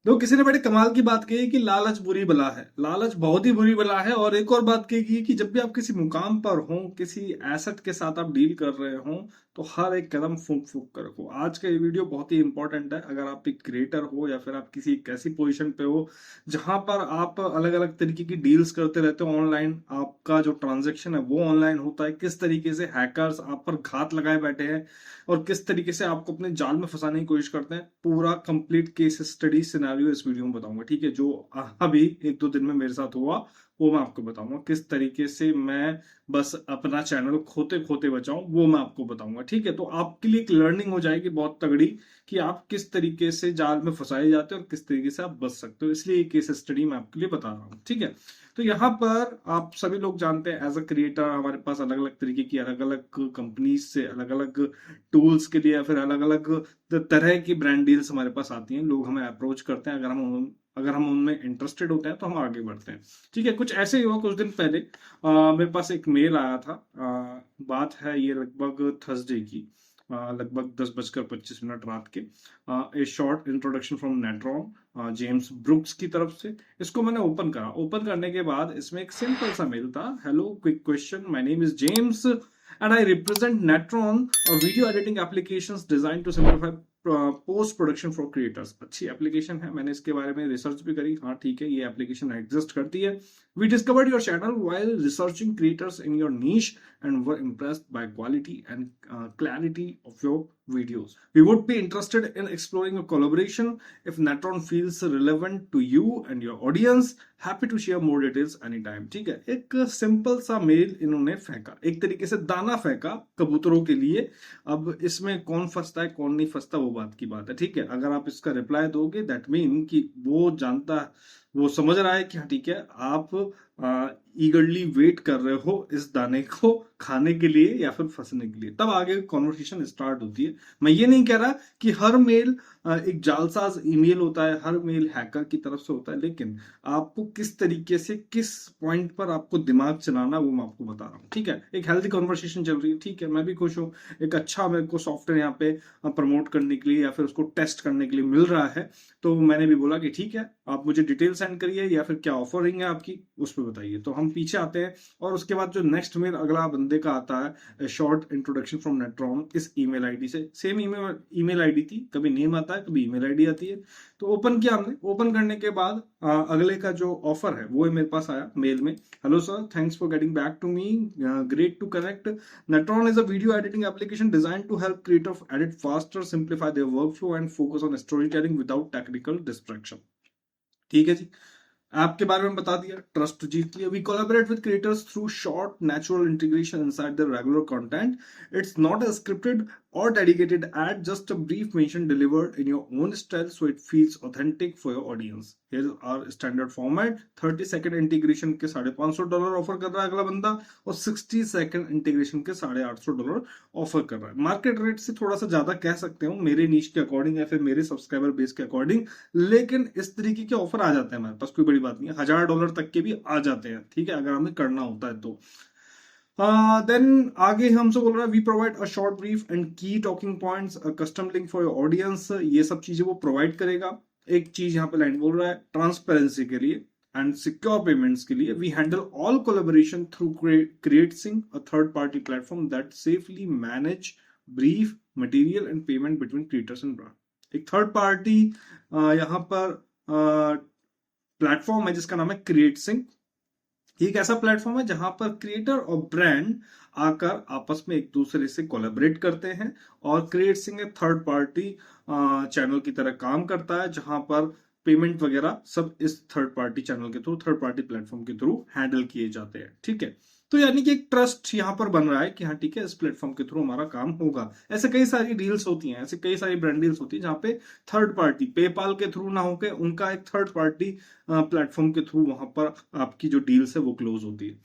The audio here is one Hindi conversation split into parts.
तो किसी ने बड़े कमाल की बात कही कि लालच बुरी बला है। लालच बहुत ही बुरी बला है। और एक और बात कही गई कि जब भी आप किसी मुकाम पर हो, किसी एसेट के साथ आप डील कर रहे हो, तो हर एक कदम फूंक फूंक कर रखो। आज का ये वीडियो बहुत ही इंपॉर्टेंट है। अगर आप एक क्रिएटर हो या फिर आप किसी एक ऐसी पोजीशन पे हो जहां पर आप अलग अलग तरीके की डील्स करते रहते हो ऑनलाइन, आपका जो ट्रांजेक्शन है वो ऑनलाइन होता है, किस तरीके से हैकर्स आप पर घात लगाए बैठे हैं और किस तरीके से आपको अपने जाल में फंसाने की कोशिश करते हैं, पूरा कंप्लीट केस स्टडी सिनेरियो इस वीडियो में बताऊंगा। ठीक है, जो अभी एक दो दिन में मेरे साथ हुआ वो मैं आपको बताऊंगा। किस तरीके से मैं बस अपना चैनल खोते खोते बचाऊं वो मैं आपको बताऊंगा। ठीक है, तो आपके लिए एक लर्निंग हो जाएगी बहुत तगड़ी कि आप किस तरीके से जाल में फंसाए जाते हो और किस तरीके से आप बच सकते हो। इसलिए ये केस स्टडी मैं आपके लिए बता रहा हूँ। ठीक है, तो यहाँ पर आप सभी लोग जानते हैं एज अ क्रिएटर हमारे पास अलग अलग तरीके की अलग अलग कंपनीज से अलग अलग टूल्स के लिए या फिर अलग अलग तरह की ब्रांड डील्स हमारे पास आती हैं। लोग हमें अप्रोच करते हैं, अगर हम उनमें इंटरेस्टेड होते हैं तो हम आगे बढ़ते हैं। ठीक है, कुछ ऐसे ही हुआ कुछ दिन पहले। मेरे पास एक मेल आया था। बात है ये लगभग थर्सडे की, लगभग 10:25 रात के। ए short introduction from Natron, James brooks की तरफ से। इसको मैंने ओपन करा। ओपन करने के बाद इसमें एक सिंपल सा मेल था। Hello, quick question, my name is James and I represent Natron, a video editing applications designed to simplify post production for creators. अच्छी एप्लीकेशन है, मैंने इसके बारे में रिसर्च भी करी। हाँ ठीक है, ये एप्लीकेशन एग्जिस्ट करती है। We discovered your channel while researching creators in your niche and were impressed by quality and clarity of your videos. We would be interested in exploring a collaboration if Natron feels relevant to you and your audience. Happy to share more details anytime. ठीक है, एक सिंपल सा मेल इन्होंने फेंका, एक तरीके से दाना फेंका कबूतरों के लिए। अब इसमें कौन फंसता है कौन नहीं फंसता वो बात की बात है। ठीक है, अगर आप इसका रिप्लाई दोगे दैट मीन कि वो जानता है, वो समझ रहा है कि हाँ ठीक है, आप ईगरली वेट कर रहे हो इस दाने को खाने के लिए या फिर फंसने के लिए, तब आगे कॉन्वर्सेशन स्टार्ट होती है। मैं ये नहीं कह रहा कि हर मेल एक जालसाज ईमेल होता है, हर मेल हैकर की तरफ से होता है, लेकिन आपको किस तरीके से किस पॉइंट पर आपको दिमाग चलाना वो मैं आपको बता रहा हूँ। ठीक है, एक हेल्थी कॉन्वर्सेशन चल रही है। ठीक है, मैं भी खुश हूँ, एक अच्छा मेरे को सॉफ्टवेयर यहाँ पे प्रमोट करने के लिए या फिर उसको टेस्ट करने के लिए मिल रहा है। तो मैंने भी बोला कि ठीक है, आप मुझे डिटेल सेंड करिए या फिर क्या ऑफरिंग है आपकी उस पर बताइए। तो हम पीछे आते हैं और उसके बाद जो नेक्स्ट मेल अगला बंदे का आता है, शॉर्ट इंट्रोडक्शन फ्रॉम नेट्रॉन, इस ईमेल आईडी से। सेम ईमेल आईडी थी, कभी नेम आता है कभी ईमेल आईडी आती है। तो ओपन किया हमने। ओपन करने के बाद अगले का जो ऑफर है वो मेरे पास आया मेल में। Hello sir, thanks for getting back to me, great to connect. Natron is a video editing application designed to help creators edit faster, simplify their workflow and focus on storytelling without technical distraction. ठीक है जी, ऐप के बारे में बता दिया, ट्रस्ट जीत लिया। We collaborate with creators through short natural integration inside the regular content. It's not a scripted or dedicated ad, just a brief mention delivered in your own style so it feels authentic for your audience. Here's our standard format. 30-second integration के $550 ऑफर कर रहा है अगला बंदा, और 60-second इंटीग्रेशन के $850 ऑफर कर रहा है। मार्केट रेट से थोड़ा सा ज्यादा कह सकते हो मेरे नीश के अकॉर्डिंग या फिर मेरे सब्सक्राइबर बेस के अकॉर्डिंग, लेकिन इस तरीके के ऑफर आ जाते हैं हमारे पास, कोई बड़ी बात नहीं है। $1000 तक के भी आ जाते हैं। ठीक है, अगर हमें करना होता है तो। देन आगे हमसे बोल रहा है we provide a short brief and key talking points, a custom link for your audience. ये सब चीजें वो प्रोवाइड करेगा। एक चीज यहाँ पे लाइन बोल रहा है ट्रांसपेरेंसी के लिए एंड सिक्योर पेमेंट्स के लिए। We handle all collaboration through creating a third party platform that safely manage brief material and payment between creators and brand. एक थर्ड पार्टी यहाँ पर प्लेटफॉर्म है जिसका नाम है क्रिएटसिंग। एक ऐसा प्लेटफॉर्म है जहां पर क्रिएटर और ब्रांड आकर आपस में एक दूसरे से कोलैबोरेट करते हैं, और क्रिएट सिंह एक थर्ड पार्टी चैनल की तरह काम करता है, जहां पर पेमेंट वगैरह सब इस थर्ड पार्टी चैनल के थ्रू, थर्ड पार्टी प्लेटफॉर्म के थ्रू हैंडल किए जाते हैं। ठीक है, तो यानी कि एक ट्रस्ट यहाँ पर बन रहा है कि हाँ ठीक है, इस प्लेटफॉर्म के थ्रू हमारा काम होगा। ऐसे कई सारी डील्स होती हैं, ऐसे कई सारी ब्रांड डील्स होती है जहाँ पे थर्ड पार्टी पेपाल के थ्रू ना होकर उनका एक थर्ड पार्टी प्लेटफॉर्म के थ्रू वहां पर आपकी जो डील्स है वो क्लोज होती है।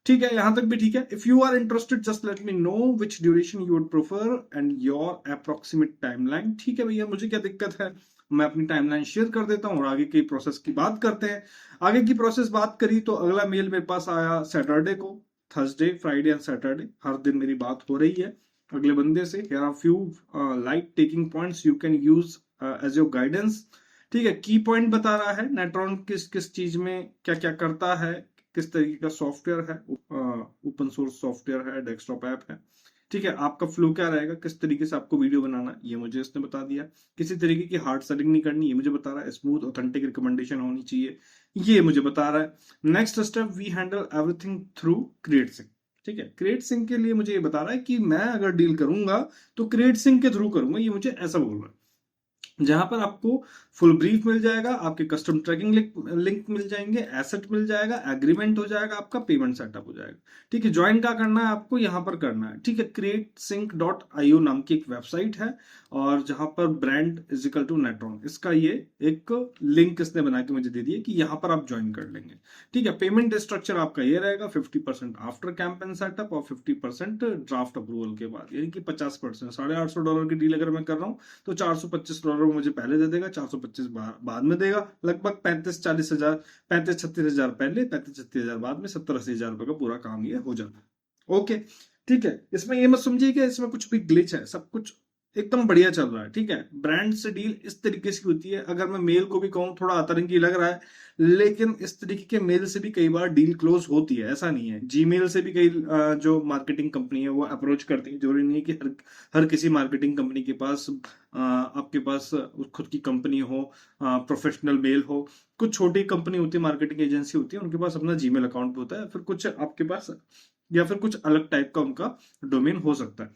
ठीक है, यहां तक भी ठीक है। If you are interested just let me know which duration you would prefer and your approximate timeline. ठीक है भैया, मुझे क्या दिक्कत है, मैं अपनी टाइमलाइन शेयर कर देता हूँ और आगे की प्रोसेस की बात करते हैं। आगे की प्रोसेस बात करी तो अगला मेल मेरे पास आया सैटरडे को। थर्सडे, फ्राइडे एंड सैटरडे हर दिन मेरी बात हो रही है अगले बंदे से। Here are few light taking points you can use as your guidance. ठीक है, की पॉइंट बता रहा है नेट्रॉन किस किस चीज में क्या क्या करता है, किस तरीके का सॉफ्टवेयर है, ओपन सोर्स सॉफ्टवेयर है, डेस्कटॉप ऐप है। ठीक है, आपका फ्लो क्या रहेगा, किस तरीके से आपको वीडियो बनाना, ये मुझे इसने बता दिया। किसी तरीके की हार्ड सेलिंग नहीं करनी, ये मुझे बता रहा है। स्मूथ ऑथेंटिक रिकमेंडेशन होनी चाहिए, ये मुझे बता रहा है। Next step, we handle everything through create sync. ठीक है, क्रिएट सिंक के लिए मुझे ये बता रहा है कि मैं अगर डील करूंगा तो क्रिएट सिंक के थ्रू करूंगा, ये मुझे ऐसा बोल रहा है। जहां पर आपको फुल ब्रीफ मिल जाएगा, आपके कस्टम ट्रैकिंग लिंक मिल जाएंगे, एसेट मिल जाएगा, एग्रीमेंट हो जाएगा, आपका पेमेंट सेटअप हो जाएगा। ठीक है, ज्वाइन क्या करना है आपको, यहां पर करना है। ठीक है, createsync.io नाम की एक वेबसाइट है, और जहां पर ब्रांड इजिकल टू नेट्रॉन, इसका ये एक लिंक इसने बना के मुझे दे दिया कि यहां पर आप ज्वाइन कर लेंगे। ठीक है, पेमेंट स्ट्रक्चर आपका ये रहेगा, 50% आफ्टर कैंपेन सेटअप और 50% ड्राफ्ट अप्रूवल के बाद, यानी कि 50%। $850 की डील अगर मैं कर रहा हूँ तो $425 मुझे पहले दे देगा, 425 बाद में देगा। लगभग 35-40 हजार, 35-36 हजार पहले, 35-36 हजार बाद में, 70-80 हजार रुपए का पूरा काम ये हो जाता है। ओके, ठीक है, इसमें ये मत समझिए कि इसमें कुछ भी ग्लिच है, सब कुछ एकदम बढ़िया चल रहा है। ठीक है, ब्रांड से डील इस तरीके से होती है। अगर मैं मेल को भी कहूँ, थोड़ा अतरंगी लग रहा है, लेकिन इस तरीके के मेल से भी कई बार डील क्लोज होती है, ऐसा नहीं है। जीमेल से भी कई जो मार्केटिंग कंपनी है वो अप्रोच करती है। जरूरी नहीं है कि हर हर किसी मार्केटिंग कंपनी के पास आपके पास खुद की कंपनी हो, प्रोफेशनल मेल हो। कुछ छोटी कंपनी होती है, मार्केटिंग एजेंसी होती है, उनके पास अपना जीमेल अकाउंट होता है, फिर कुछ आपके पास, या फिर कुछ अलग टाइप का उनका डोमेन हो सकता है।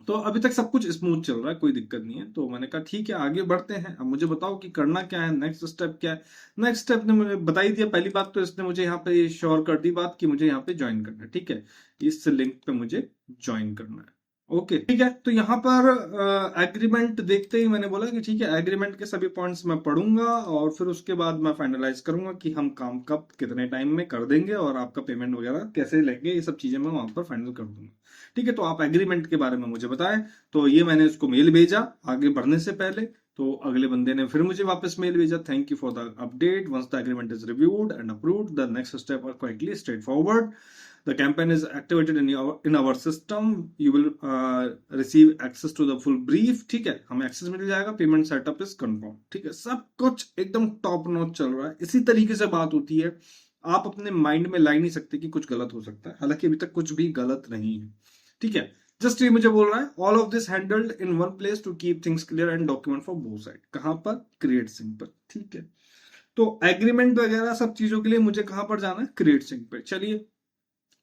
तो अभी तक सब कुछ स्मूथ चल रहा है, कोई दिक्कत नहीं है। तो मैंने कहा ठीक है, आगे बढ़ते हैं। अब मुझे बताओ कि करना क्या है, नेक्स्ट स्टेप क्या है। नेक्स्ट स्टेप ने मुझे बता ही दिया। पहली बात तो इसने मुझे यहाँ पे श्योर कर दी बात कि मुझे यहाँ पे ज्वाइन करना है। ठीक है, इस लिंक पे मुझे ज्वाइन करना है। ओके, ठीक है, तो यहाँ पर एग्रीमेंट देखते ही मैंने बोला कि ठीक है, एग्रीमेंट के सभी पॉइंट्स मैं पढ़ूंगा, और फिर उसके बाद मैं फाइनलाइज करूंगा कि हम काम कब कितने टाइम में कर देंगे, और आपका पेमेंट वगैरह कैसे लेंगे, ये सब चीजें मैं वहां पर फाइनल कर दूंगा। ठीक है, तो आप एग्रीमेंट के बारे में मुझे बताएं। तो ये मैंने उसको मेल भेजा आगे बढ़ने से पहले। तो अगले बंदे ने फिर मुझे वापस मेल भेजा, thank you for the update, once the agreement is reviewed and approved the next step are quietly straightforward, the campaign is activated in our system, you will receive access to the full brief। ठीक है, हमें एक्सेस मिल जाएगा, पेमेंट सेटअप इज कंफर्म। ठीक है, सब कुछ एकदम टॉप नॉच चल रहा है। इसी तरीके से बात होती है, आप अपने माइंड में ला ही नहीं सकते कि कुछ गलत हो सकता है, हालांकि अभी तक कुछ भी गलत नहीं है। ठीक है, जस्ट ये मुझे बोल रहा है, all of this handled in one place to keep things clear and document for both side. कहां पर, क्रिएट सिंक पर। ठीक है, तो एग्रीमेंट वगैरह सब चीजों के लिए मुझे कहां पर जाना है, क्रिएट सिंक पे। चलिए,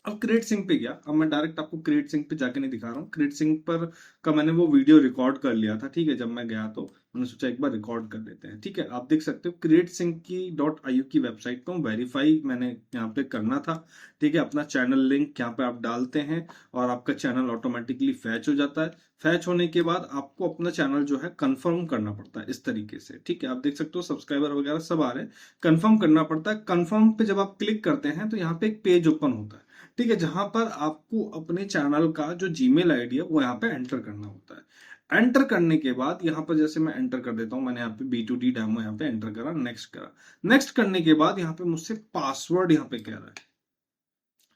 अब क्रिएट सिंक पे गया। अब मैं डायरेक्ट आपको क्रिएट सिंक पे जाके नहीं दिखा रहा हूँ, क्रिएट सिंक पर का मैंने वो वीडियो रिकॉर्ड कर लिया था। ठीक है, जब मैं गया तो मैंने सोचा एक बार रिकॉर्ड कर लेते हैं। ठीक है, आप देख सकते हो क्रिएट सिंक की .io की वेबसाइट को वेरीफाई मैंने यहाँ पे करना था। ठीक है, अपना चैनल लिंक यहाँ पे आप डालते हैं, और आपका चैनल ऑटोमेटिकली फैच हो जाता है। फैच होने के बाद आपको अपना चैनल जो है कंफर्म करना पड़ता है, इस तरीके से। ठीक है, आप देख सकते हो सब्सक्राइबर वगैरह सब आ रहे हैं, कंफर्म करना पड़ता है। कंफर्म पे जब आप क्लिक करते हैं तो यहाँ पे एक पेज ओपन होता है। ठीक है, जहां पर आपको अपने चैनल का जो जीमेल आईडी है वो यहाँ पे एंटर करना होता है। एंटर करने के बाद यहाँ पर जैसे मैं एंटर कर देता हूँ, मैंने यहाँ पे B2D डेमो यहाँ पे एंटर करा, नेक्स्ट करा। नेक्स्ट करने के बाद यहाँ पे मुझसे पासवर्ड यहाँ पे कह रहा है।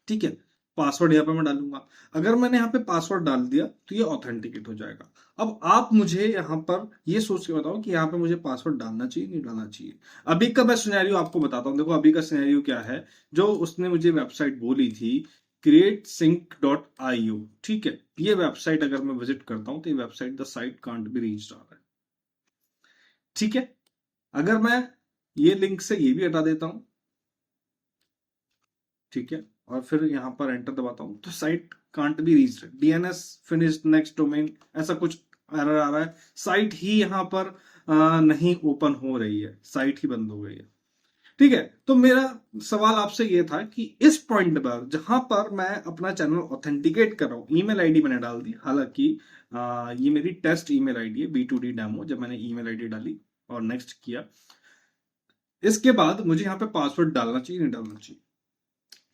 ठीक है, पासवर्ड यहाँ पे मैं डालूंगा। अगर मैंने यहाँ पे पासवर्ड डाल दिया तो ये ऑथेंटिकेट हो जाएगा। अब आप मुझे यहाँ पर ये सोच के बताओ कि यहाँ पे मुझे पासवर्ड डालना चाहिए, नहीं डालना चाहिए। अभी का मैं सिनेरियो आपको बताता हूँ। देखो, अभी का सिनेरियो क्या है, जो उसने मुझे वेबसाइट बोली थी createsync.io। ठीक है, ये वेबसाइट अगर मैं विजिट करता हूं तो ये website the site can't be reached आ रहा है। ठीक है, अगर मैं ये लिंक से ये भी हटा देता हूं, ठीक है, और फिर यहां पर एंटर दबाता हूं, तो site can't be reached, DNS finished next domain, ऐसा कुछ एरर आ रहा है। साइट ही यहां पर नहीं ओपन हो रही है, साइट ही बंद हो गई है। ठीक है, तो मेरा सवाल आपसे ये था कि इस पॉइंट पर जहां पर मैं अपना चैनल ऑथेंटिकेट कर रहा हूं, ईमेल आईडी मैंने डाल दी, हालांकि ये मेरी टेस्ट ईमेल आईडी है, B2D डेमो। जब मैंने ईमेल आईडी डाली और नेक्स्ट किया, इसके बाद मुझे यहाँ पे पासवर्ड डालना चाहिए, नहीं डालना चाहिए।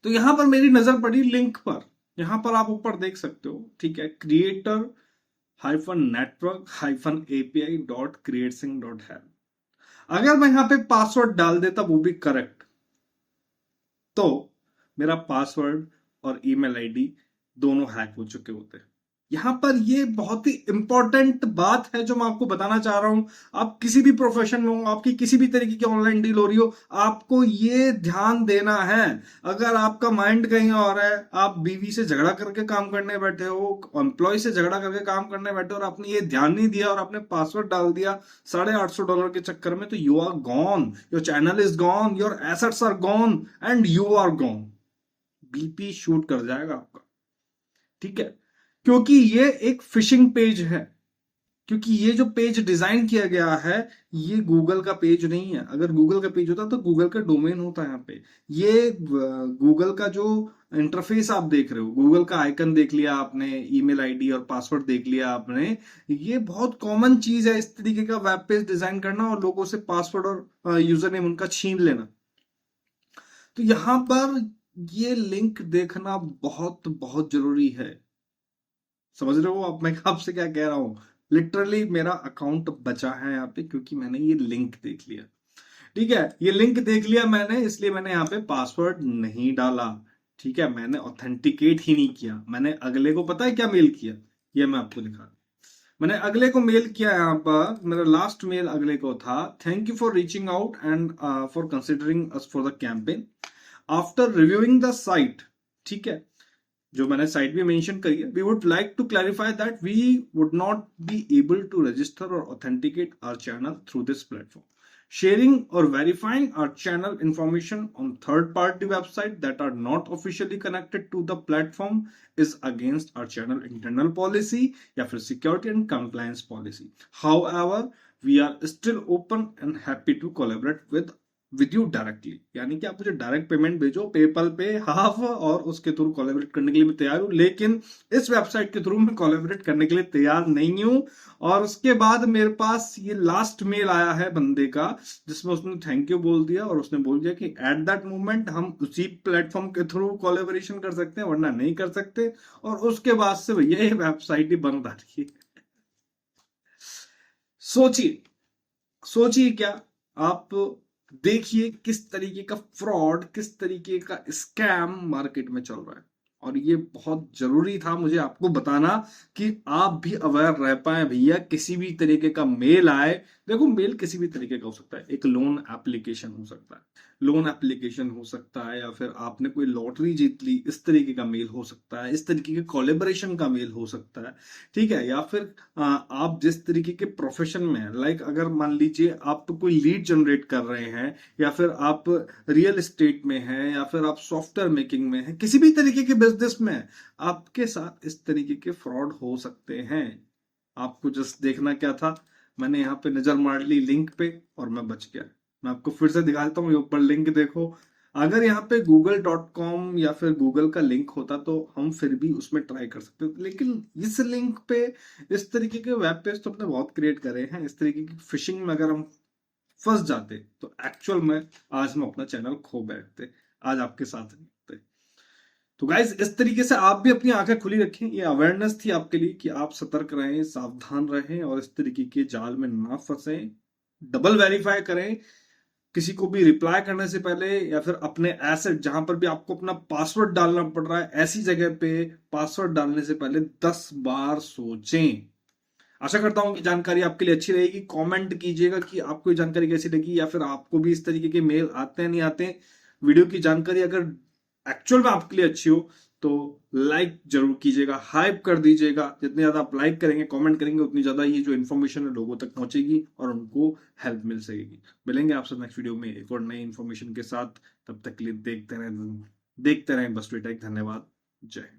तो यहां पर मेरी नजर पड़ी लिंक पर। यहां पर आप ऊपर देख सकते हो, ठीक है, creator-network-api.createsync.help। अगर मैं यहाँ पे पासवर्ड डाल देता वो भी करेक्ट, तो मेरा पासवर्ड और ईमेल आईडी दोनों हैक हो चुके होते। यहाँ पर ये बहुत ही इंपॉर्टेंट बात है जो मैं आपको बताना चाह रहा हूं। आप किसी भी प्रोफेशन में हो, आपकी किसी भी तरीके की ऑनलाइन डील हो रही हो, आपको ये ध्यान देना है। अगर आपका माइंड कहीं और है, आप बीवी से झगड़ा करके काम करने बैठे हो, एम्प्लॉय से झगड़ा करके काम करने बैठे हो और आपने ये ध्यान नहीं दिया और आपने पासवर्ड डाल दिया $850 के चक्कर में, तो you are gone, your channel is gone, your assets are gone and you are gone. BP shoot कर जाएगा आपका। ठीक है, क्योंकि ये एक फिशिंग पेज है। क्योंकि ये जो पेज डिजाइन किया गया है, ये गूगल का पेज नहीं है। अगर गूगल का पेज होता तो गूगल का डोमेन होता यहाँ पे। ये गूगल का जो इंटरफेस आप देख रहे हो, गूगल का आइकन देख लिया आपने, ईमेल आईडी और पासवर्ड देख लिया आपने, ये बहुत कॉमन चीज है इस तरीके का वेब पेज डिजाइन करना और लोगों से पासवर्ड और यूजर नेम उनका छीन लेना। तो यहां पर ये लिंक देखना बहुत बहुत जरूरी है। समझ रहे हो आप मैं आपसे क्या कह रहा हूं? लिटरली मेरा अकाउंट बचा है यहाँ पे क्योंकि मैंने ये लिंक देख लिया। ठीक है, ये लिंक देख लिया मैंने, इसलिए मैंने यहाँ पे पासवर्ड नहीं डाला। ठीक है, मैंने ऑथेंटिकेट ही नहीं किया। मैंने अगले को पता है क्या मेल किया, ये मैं आपको दिखा। मैंने अगले को मेल किया, यहाँ पर मेरा लास्ट मेल अगले को था, thank you for reaching out and for considering us for the campaign after reviewing the site. ठीक है, जो मैंने साइट भी मेंशन करी है, we would like to clarify that we would not be able to register or authenticate our channel through this platform. Sharing or verifying our channel information on third-party websites that are not officially connected to the platform is against our channel internal policy या फिर security and compliance policy. However, we are still open and happy to collaborate with you directly. यानी कि आप मुझे डायरेक्ट पेमेंट भेजो पेपल पे हाफ, और उसके थ्रू कोलैबोरेट करने के लिए मैं तैयार हूं, लेकिन इस वेबसाइट के थ्रू मैं कोलैबोरेट करने के लिए तैयार नहीं हूं। और उसके बाद मेरे पास ये लास्ट मेल आया है बंदे का, जिसमें उसने थैंक यू बोल दिया और उसने बोल दिया कि एट दैट मोमेंट हम उसी प्लेटफॉर्म के थ्रू कोलैबोरेशन कर सकते हैं, वरना नहीं कर सकते। और उसके बाद से भैया ये वेबसाइट ही बंद आ रही है। सोचिए, सोचिए क्या आप, देखिए किस तरीके का फ्रॉड, किस तरीके का स्कैम मार्केट में चल रहा है। और ये बहुत जरूरी था मुझे आपको बताना कि आप भी अवेयर रह पाए। भैया किसी भी तरीके का मेल आए, देखो मेल किसी भी तरीके का हो सकता है, एक लोन एप्लीकेशन हो सकता है, लोन एप्लीकेशन हो सकता है, या फिर आपने कोई लॉटरी जीत ली इस तरीके का मेल हो सकता है, इस तरीके के कोलेबोरेशन का मेल हो सकता है। ठीक है, या फिर आप जिस तरीके के प्रोफेशन में है, लाइक अगर मान लीजिए आप तो कोई लीड जनरेट कर रहे हैं, या फिर आप रियल एस्टेट में हैं, या फिर आप सॉफ्टवेयर मेकिंग में हैं, किसी भी तरीके के बिजनेस में हैं, आपके साथ इस तरीके के फ्रॉड हो सकते हैं। आपको जस्ट देखना क्या था, मैंने यहाँ पे नजर मार ली लिंक पे और मैं बच गया। मैं आपको फिर से दिखा देता हूँ, ये ऊपर लिंक देखो। अगर यहाँ पे google.com या फिर गूगल का लिंक होता तो हम फिर भी उसमें ट्राई कर सकते थे, लेकिन इस लिंक पे इस तरीके के वेब पेज तो अपने बहुत क्रिएट करे हैं। इस तरीके की फिशिंग में अगर हम फंस जाते तो एक्चुअल में आज हम अपना चैनल खो बैठते, आज आपके साथ नहीं होते। तो गाइज इस तरीके से आप भी अपनी आंखें खुली रखें। ये अवेयरनेस थी आपके लिए कि आप सतर्क रहें, सावधान रहें और इस तरीके के जाल में ना फंसे। डबल वेरीफाई करें किसी को भी रिप्लाई करने से पहले, या फिर अपने एसेट जहां पर भी आपको अपना पासवर्ड डालना पड़ रहा है, ऐसी जगह पे पासवर्ड डालने से पहले 10 बार सोचें। आशा करता हूं कि जानकारी आपके लिए अच्छी रहेगी। कमेंट कीजिएगा कि आपको ये जानकारी कैसी लगी, या फिर आपको भी इस तरीके के मेल आते हैं नहीं आते। वीडियो की जानकारी अगर एक्चुअल में आपके लिए अच्छी हो तो लाइक जरूर कीजिएगा, हाइप कर दीजिएगा। जितने ज्यादा आप लाइक करेंगे, कमेंट करेंगे, उतनी ज्यादा ये जो इन्फॉर्मेशन है लोगों तक पहुंचेगी और उनको हेल्प मिल सकेगी। मिलेंगे आपसे नेक्स्ट वीडियो में एक और नई इन्फॉर्मेशन के साथ। तब तक के लिए देखते रहें बस ट्विटर। धन्यवाद, जय हिंद।